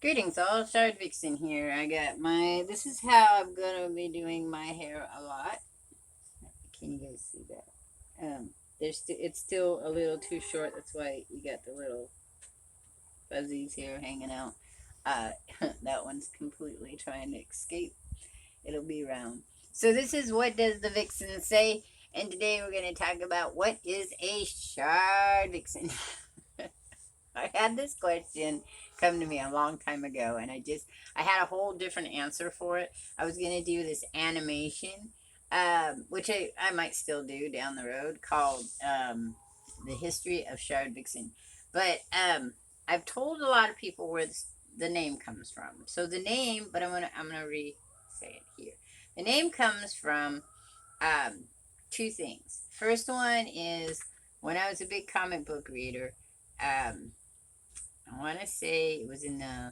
Greetings all, Shardvixen here. I got this is how I'm gonna be doing my hair a lot. Can you guys see that? It's still a little too short, that's why you got the little fuzzies here hanging out. Uh, that one's completely trying to escape. It'll be around. So this is What Does the Vixen Say? And today we're gonna talk about what is a Shardvixen. I had this question come to me a long time ago, and I had a whole different answer for it. I was gonna do this animation, which I might still do down the road, called the history of Shardvixen. But I've told a lot of people where the name comes from. So the name, but I'm gonna re say it here. The name comes from um, two things. First one is when I was a big comic book reader. Um, I want to say it was in the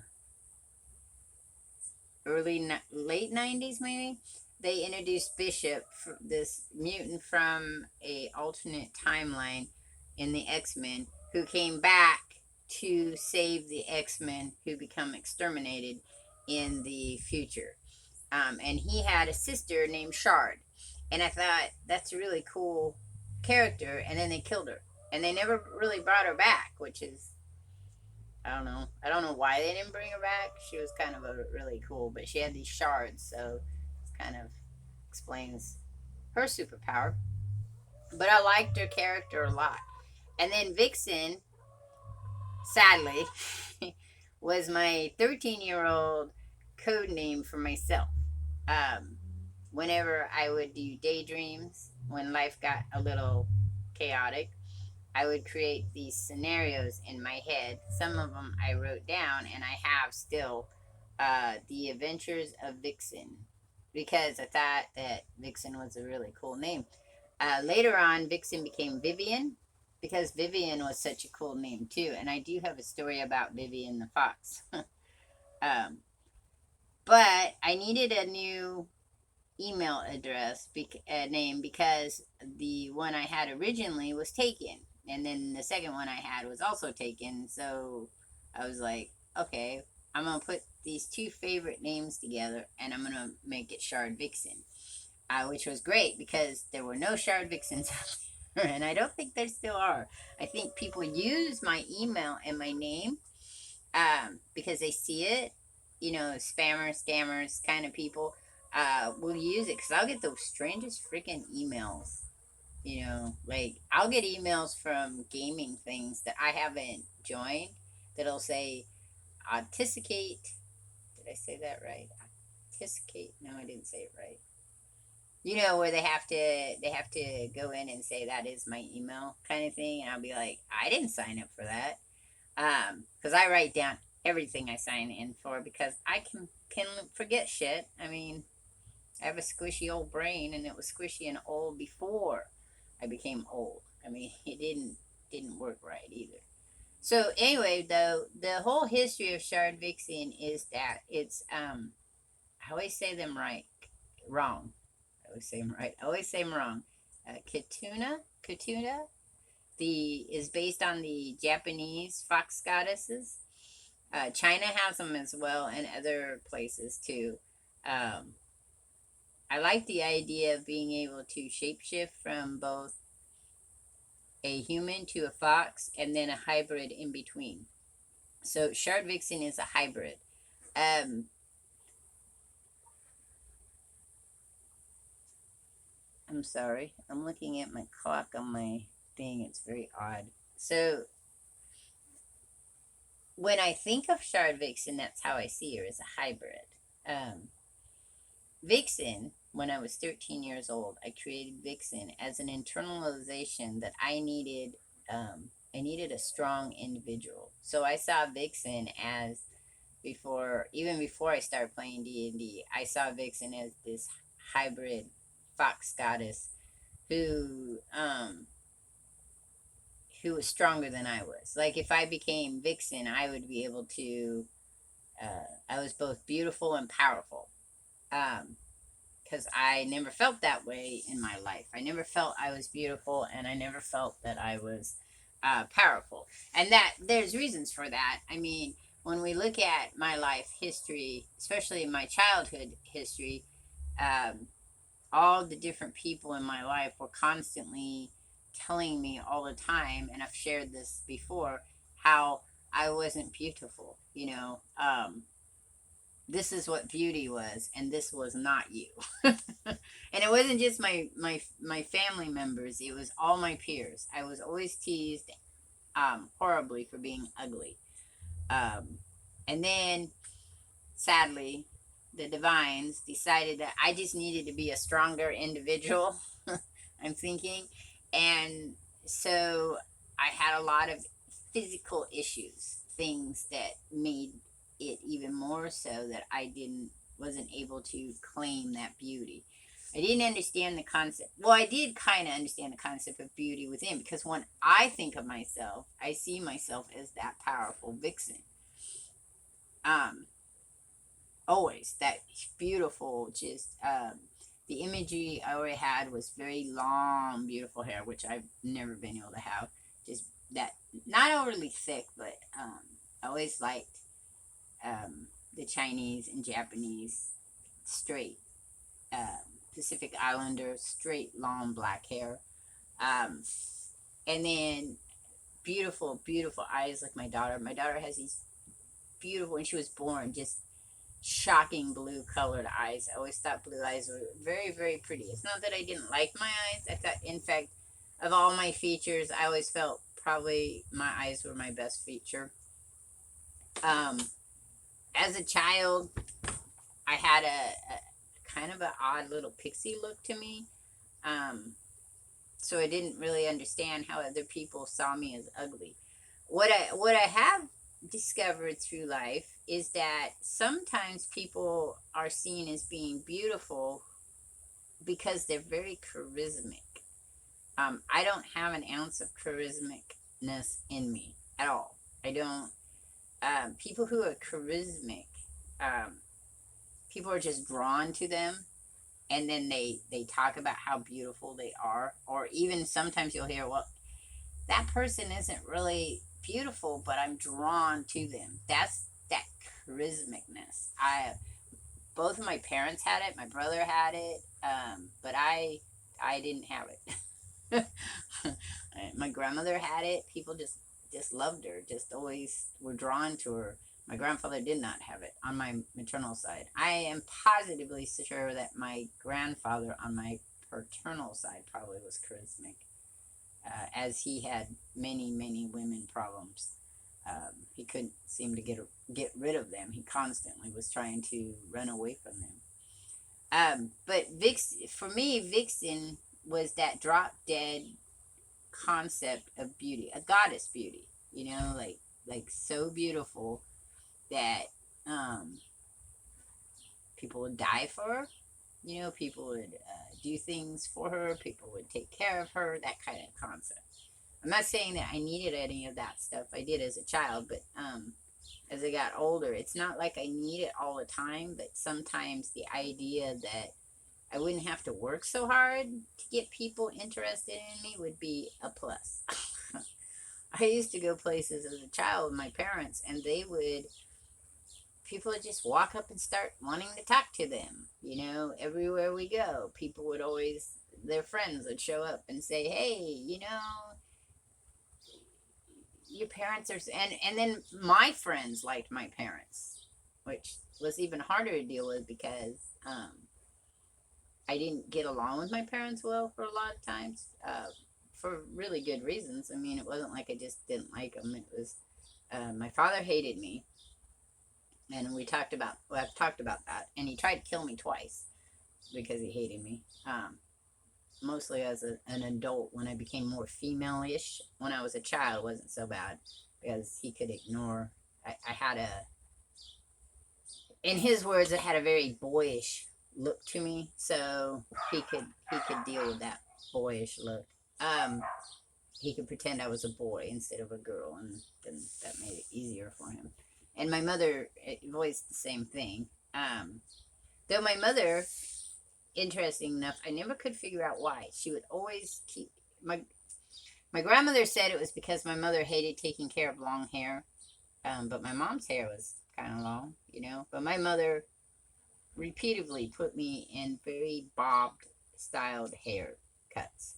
late 90s, maybe. They introduced Bishop, this mutant from a alternate timeline in the X-Men, who came back to save the X-Men who become exterminated in the future. And he had a sister named Shard, and I thought that's a really cool character. And then they killed her, and they never really brought her back, which is, I don't know. I don't know why they didn't bring her back. She was kind of really cool, but she had these shards, so it kind of explains her superpower. But I liked her character a lot. And then Vixen, sadly, was my 13-year-old code name for myself. Um, Whenever I would do daydreams, when life got a little chaotic, I would create these scenarios in my head. Some of them I wrote down, and I have still The Adventures of Vixen, because I thought that Vixen was a really cool name. Later on, Vixen became Vivian because Vivian was such a cool name too. And I do have a story about Vivian the fox. um, but I needed a new email address name because the one I had originally was taken, and then the second one I had was also taken. So I was like, okay, I'm gonna put these two favorite names together, and I'm gonna make it Shardvixen, which was great because there were no Shardvixens out there, and I don't think there still are. I think people use my email and my name because they see it, spammers, scammers kind of people will use it because I'll get the strangest freaking emails. Like I'll get emails from gaming things that I haven't joined that'll say autisticate. Did I say that right? Autisticate? No, I didn't say it right. Where they have to go in and say that is my email kind of thing, and I'll be like, I didn't sign up for that. Because I write down everything I sign in for because I can forget shit. I mean, I have a squishy old brain, and it was squishy and old before I became old. I mean, it didn't work right either. So anyway, though, the whole history of Shardvixen is that it's I always say them right, wrong. I always say them right. I always say them wrong. Kitsune, the is based on the Japanese fox goddesses. China has them as well, and other places too. Um, I like the idea of being able to shapeshift from both a human to a fox and then a hybrid in between. So Shardvixen is a hybrid. Um, I'm sorry. I'm looking at my clock on my thing. It's very odd. So when I think of Shardvixen, that's how I see her as a hybrid. Um, Vixen, when I was 13 years old, I created Vixen as an internalization that I needed. I needed a strong individual, so I saw Vixen as even before I started playing D&D. I saw Vixen as this hybrid fox goddess who who was stronger than I was. Like if I became Vixen, I would be able to. I was both beautiful and powerful. Because I never felt that way in my life. I never felt I was beautiful, and I never felt that I was powerful. And that there's reasons for that. I mean, when we look at my life history, especially my childhood history, um, all the different people in my life were constantly telling me all the time, and I've shared this before, how I wasn't beautiful. This is what beauty was, and this was not you. And it wasn't just my family members; it was all my peers. I was always teased horribly for being ugly. Um, and then, sadly, the divines decided that I just needed to be a stronger individual. I'm thinking, and so I had a lot of physical issues, things that made it even more so that I didn't wasn't able to claim that beauty. I didn't understand the concept. Well, I did kind of understand the concept of beauty within, because when I think of myself, I see myself as that powerful vixen. Um, Always that beautiful, just the imagery I already had was very long, beautiful hair, which I've never been able to have. Just that, not overly thick, but I always liked the Chinese and Japanese straight, Pacific Islander, straight, long black hair. Um, and then beautiful, beautiful eyes like my daughter. My daughter has these beautiful, when she was born, just shocking blue colored eyes. I always thought blue eyes were very, very pretty. It's not that I didn't like my eyes. I thought, in fact, of all my features, I always felt probably my eyes were my best feature. Um, as a child, I had a kind of an odd little pixie look to me. Um, so I didn't really understand how other people saw me as ugly. What I have discovered through life is that sometimes people are seen as being beautiful because they're very charismatic. I don't have an ounce of charismicness in me at all. I don't. People who are charismatic, um, people are just drawn to them, and then they talk about how beautiful they are, or even sometimes you'll hear, well, that person isn't really beautiful, but I'm drawn to them. That's that charismicness. I Both of my parents had it. My brother had it, but I didn't have it. My grandmother had it. People just loved her. Just always were drawn to her. My grandfather did not have it on my maternal side. I am positively sure that my grandfather on my paternal side probably was charismatic, as he had many, many women problems. He couldn't seem to get rid of them. He constantly was trying to run away from them. But for me, Vixen was that drop dead concept of beauty, a goddess beauty. Like so beautiful that um, people would die for her. People would do things for her. People would take care of her. That kind of concept. I'm not saying that I needed any of that stuff. I did as a child, but as I got older, it's not like I need it all the time. But sometimes the idea that I wouldn't have to work so hard to get people interested in me would be a plus. I used to go places as a child with my parents, and people would just walk up and start wanting to talk to them. Everywhere we go, people would always, their friends would show up and say, hey, your parents are, and then my friends liked my parents, which was even harder to deal with because I didn't get along with my parents well for a lot of times, for really good reasons. I mean, it wasn't like I just didn't like them. It was my father hated me, and I've talked about that, and he tried to kill me twice because he hated me. Mostly as an adult. When I became more female-ish, when I was a child, it wasn't so bad because he could ignore. I had in his words, I had a very boyish look to me, so he could deal with that boyish look. Um, he could pretend I was a boy instead of a girl, and then that made it easier for him. And my mother voiced the same thing. Though my mother, interesting enough, I never could figure out why. She would always keep my grandmother said it was because my mother hated taking care of long hair. But my mom's hair was kind of long, you know. But my mother repeatedly put me in very bobbed styled haircuts.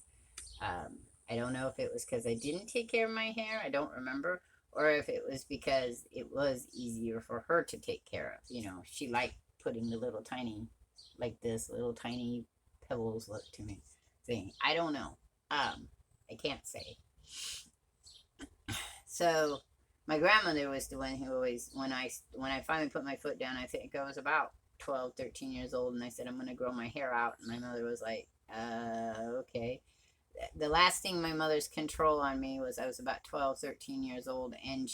I don't know if it was because I didn't take care of my hair, I don't remember, or if it was because it was easier for her to take care of. You know, she liked putting the little tiny, like this, little tiny pebbles look to me thing. I don't know. I can't say. So my grandmother was the one who always, when I finally put my foot down, I think I was about 12, 13 years old, and I said, I'm going to grow my hair out. And my mother was like, okay. The last thing my mother's control on me was I was about 12, 13 years old, and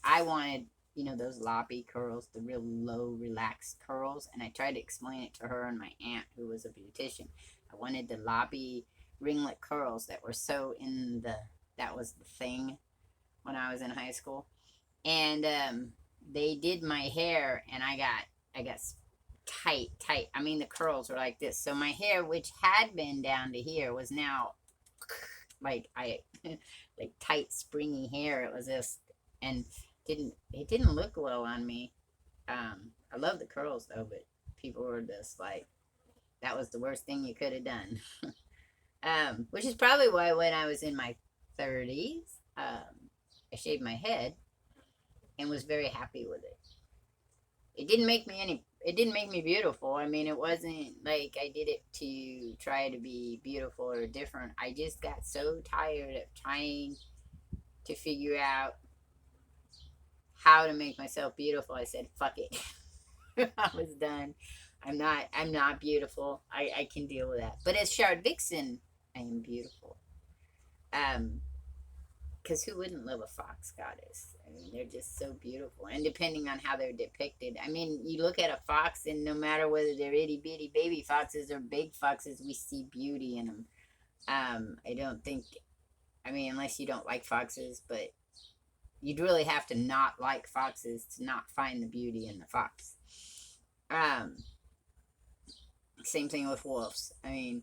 I wanted, you know, those loppy curls, the real low, relaxed curls. And I tried to explain it to her and my aunt, who was a beautician. I wanted the loppy ringlet curls that were so that was the thing when I was in high school. And they did my hair, and I got tight. I mean, the curls were like this. So my hair, which had been down to here, was now like like tight, springy hair. It was just, and it didn't look well on me. I love the curls though, but people were just like, that was the worst thing you could have done. Which is probably why when I was in my 30s, I shaved my head and was very happy with it. It didn't make me beautiful. I mean, it wasn't like I did it to try to be beautiful or different. I just got so tired of trying to figure out how to make myself beautiful. I said, fuck it. I was done. I'm not beautiful. I can deal with that. But as Shardvixen, I am beautiful. Um, because who wouldn't love a fox goddess? I mean, they're just so beautiful. And depending on how they're depicted, I mean, you look at a fox, and no matter whether they're itty bitty baby foxes or big foxes, we see beauty in them. I don't think, I mean, unless you don't like foxes, but you'd really have to not like foxes to not find the beauty in the fox. Um, Same thing with wolves. I mean,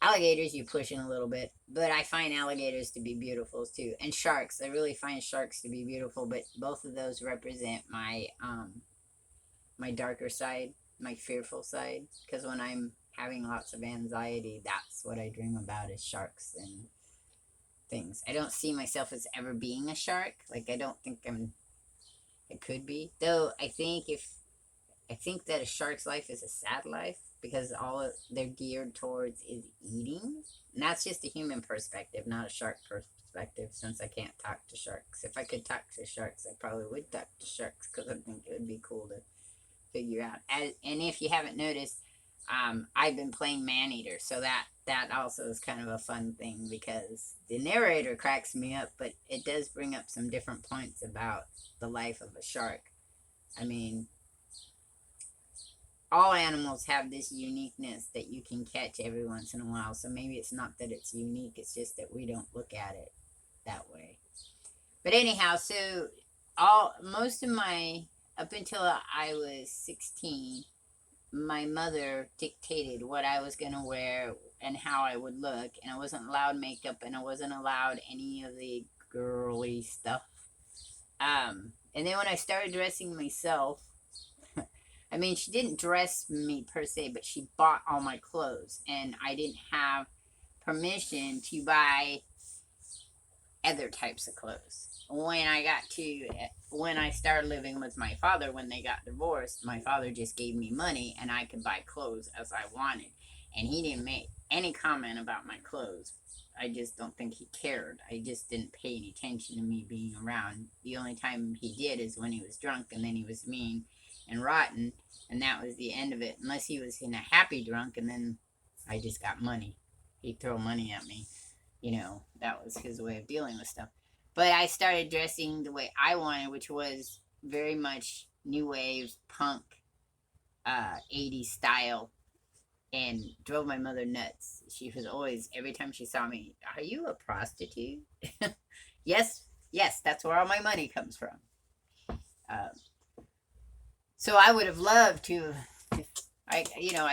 alligators you push in a little bit, but I find alligators to be beautiful too. And sharks, I really find sharks to be beautiful, but both of those represent my darker side, my fearful side, because when I'm having lots of anxiety, that's what I dream about, is sharks and things. I don't see myself as ever being a shark. Like, I don't think I could be, though. I think that a shark's life is a sad life, because all they're geared towards is eating. And that's just a human perspective, not a shark perspective, since I can't talk to sharks. If I could talk to sharks, I probably would talk to sharks, because I think it would be cool to figure out. And if you haven't noticed, I've been playing Maneater, so that also is kind of a fun thing, because the narrator cracks me up, but it does bring up some different points about the life of a shark. I mean, all animals have this uniqueness that you can catch every once in a while. So maybe it's not that it's unique, it's just that we don't look at it that way. But anyhow, so most of my, up until I was 16, my mother dictated what I was going to wear and how I would look. And I wasn't allowed makeup, and I wasn't allowed any of the girly stuff. And then when I started dressing myself, I mean, she didn't dress me per se, but she bought all my clothes, and I didn't have permission to buy other types of clothes. When I started living with my father, when they got divorced, my father just gave me money, and I could buy clothes as I wanted. And he didn't make any comment about my clothes. I just don't think he cared. I just didn't pay any attention to me being around. The only time he did is when he was drunk, and then he was mean and rotten, and that was the end of it. Unless he was in a happy drunk, and then I just got money. He'd throw money at me. You know, that was his way of dealing with stuff. But I started dressing the way I wanted, which was very much new wave, punk, 80s style, and drove my mother nuts. She was always, every time she saw me, are you a prostitute? Yes, that's where all my money comes from. So I would have loved to, I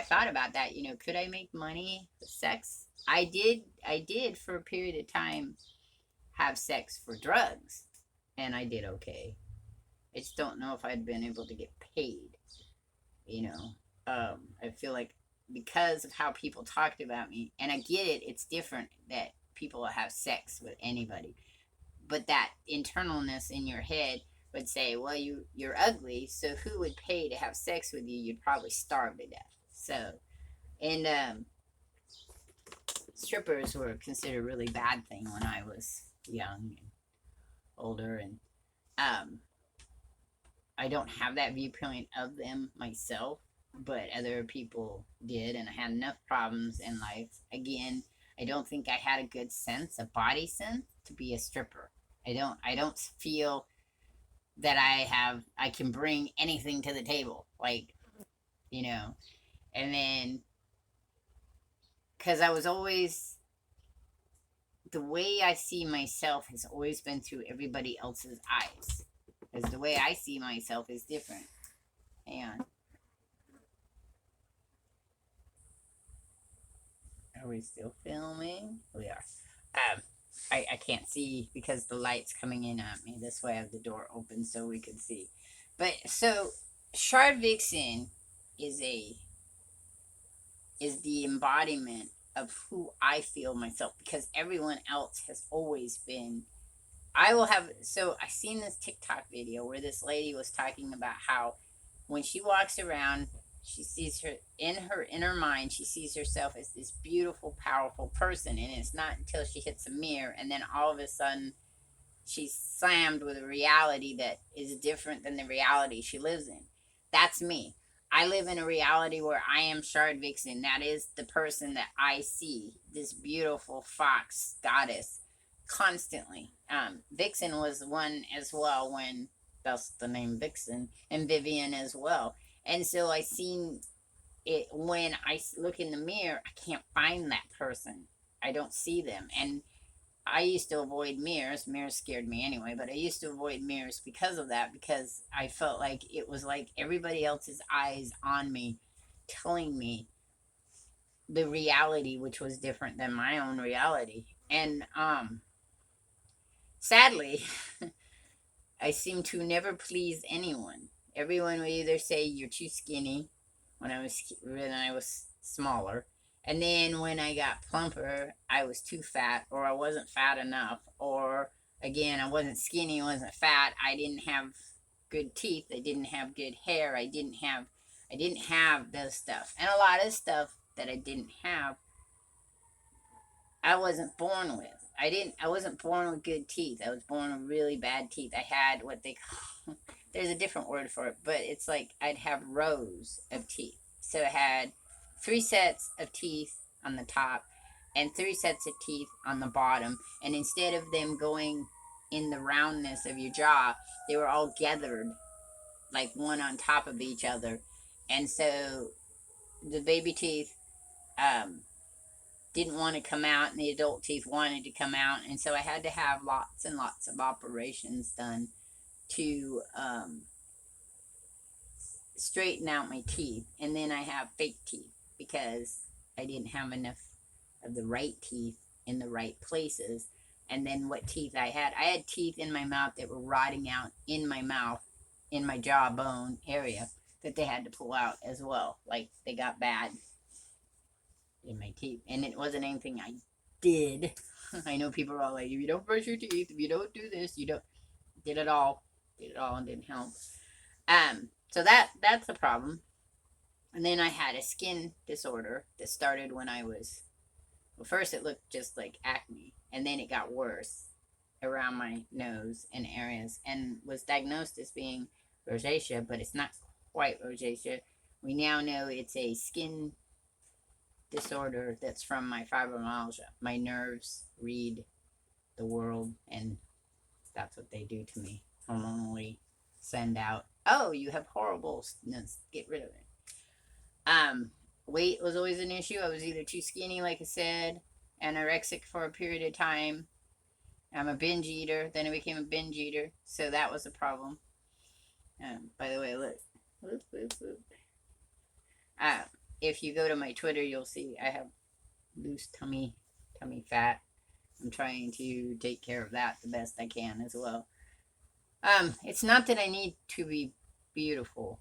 thought about that, could I make money with sex? I did for a period of time have sex for drugs. and I did okay. I just don't know if I'd been able to get paid. You know, I feel like because of how people talked about me, and I get it, it's different that people have sex with anybody, but that internalness in your head would say, well, you're ugly, so who would pay to have sex with you? You'd probably starve to death. So, and strippers were considered a really bad thing when I was young and older, and um, I don't have that viewpoint of them myself, but other people did, and I had enough problems in life. Again, I don't think I had a good sense, a body sense, to be a stripper. I don't feel that I can bring anything to the table, like, you know. And then because I was always, the way I see myself has always been through everybody else's eyes, because the way I see myself is different. Hang on. Are we still filming? We are. I can't see because the light's coming in at me. This way I have the door open so we could see. But so Shardvixen is a is the embodiment of who I feel myself, because everyone else has always been. I will have, so I seen this TikTok video where this lady was talking about how when she walks around, she sees her inner mind, she sees herself as this beautiful, powerful person. And it's not until she hits a mirror and then all of a sudden she's slammed with a reality that is different than the reality she lives in. That's me. I live in a reality where I am Shardvixen. That is the person that I see, this beautiful fox goddess, constantly. Vixen was one as well, when that's the name Vixen, and Vivian as well. And so I seen it when I look in the mirror, I can't find that person. I don't see them. And I used to avoid mirrors. Mirrors scared me anyway, but I used to avoid mirrors because of that, because I felt like it was like everybody else's eyes on me, telling me the reality, which was different than my own reality. And sadly, I seem to never please anyone. Everyone would either say you're too skinny when I was smaller, and then when I got plumper, I was too fat, or I wasn't fat enough, or again, I wasn't skinny, I wasn't fat. I didn't have good teeth. I didn't have good hair. I didn't have those stuff, and a lot of stuff that I didn't have I wasn't born with. I wasn't born with good teeth. I was born with really bad teeth. I had what they call, there's a different word for it, but it's like I'd have rows of teeth. So I had 3 sets of teeth on the top and 3 sets of teeth on the bottom. And instead of them going in the roundness of your jaw, they were all gathered like one on top of each other. And so the baby teeth, um, didn't want to come out, and the adult teeth wanted to come out, and so I had to have lots and lots of operations done to straighten out my teeth. And then I have fake teeth because I didn't have enough of the right teeth in the right places. And then what teeth I had teeth in my mouth that were rotting out in my mouth, in my jawbone area, that they had to pull out as well. Like they got bad in my teeth, and it wasn't anything I did. I know people are all like, if you don't brush your teeth, if you don't do this, you don't. Did it all, and didn't help. So that's a problem. And then I had a skin disorder that started when I was, well, first it looked just like acne, and then it got worse around my nose and areas, and was diagnosed as being rosacea, but it's not quite rosacea. We now know it's a skin disorder that's from my fibromyalgia. My nerves read the world, and that's what they do to me. Hormonally send out, oh, you have horribleness, get rid of it. Weight was always an issue. I was either too skinny, like I said, anorexic for a period of time. I'm a binge eater. Then I became a binge eater, so that was a problem. By the way, look. Whoop, whoop, whoop. If you go to my Twitter, you'll see I have loose tummy fat. I'm trying to take care of that the best I can as well. It's not that I need to be beautiful.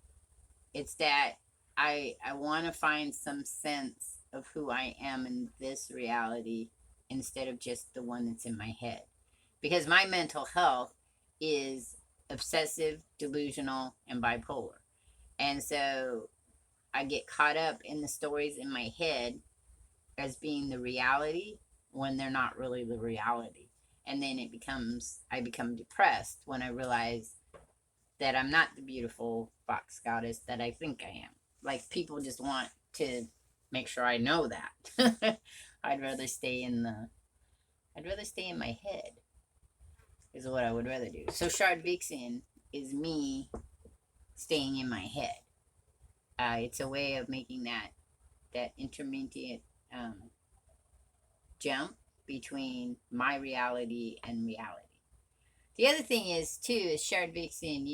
It's that I want to find some sense of who I am in this reality instead of just the one that's in my head. Because my mental health is obsessive, delusional, and bipolar. And so I get caught up in the stories in my head as being the reality when they're not really the reality. And then I become depressed when I realize that I'm not the beautiful fox goddess that I think I am. Like, people just want to make sure I know that. I'd rather stay in the I'd rather stay in my head is what I would rather do. So Shardvixen is me staying in my head. It's a way of making that intermediate jump between my reality and reality. The other thing is too is Shardvixen.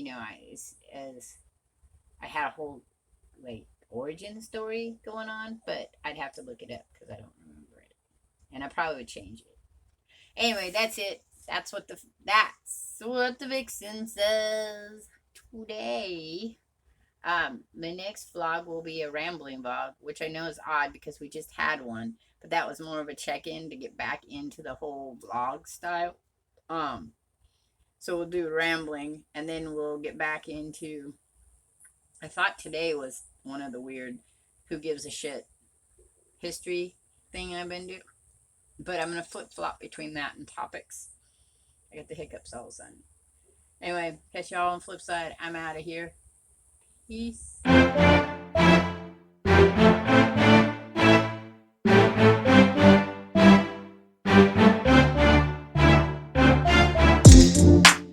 As I had a whole like origin story going on, but I'd have to look it up because I don't remember it, and I probably would change it. Anyway, that's it. That's what the Vixen says today. The next vlog will be a rambling vlog, which I know is odd because we just had one, but that was more of a check-in to get back into the whole vlog style. So we'll do rambling, and then we'll get back into. I thought today was one of the weird, who gives a shit history thing I've been doing, but I'm gonna flip flop between that and topics. I got the hiccups all of a sudden. Anyway, catch y'all on the flip side. I'm out of here. Peace.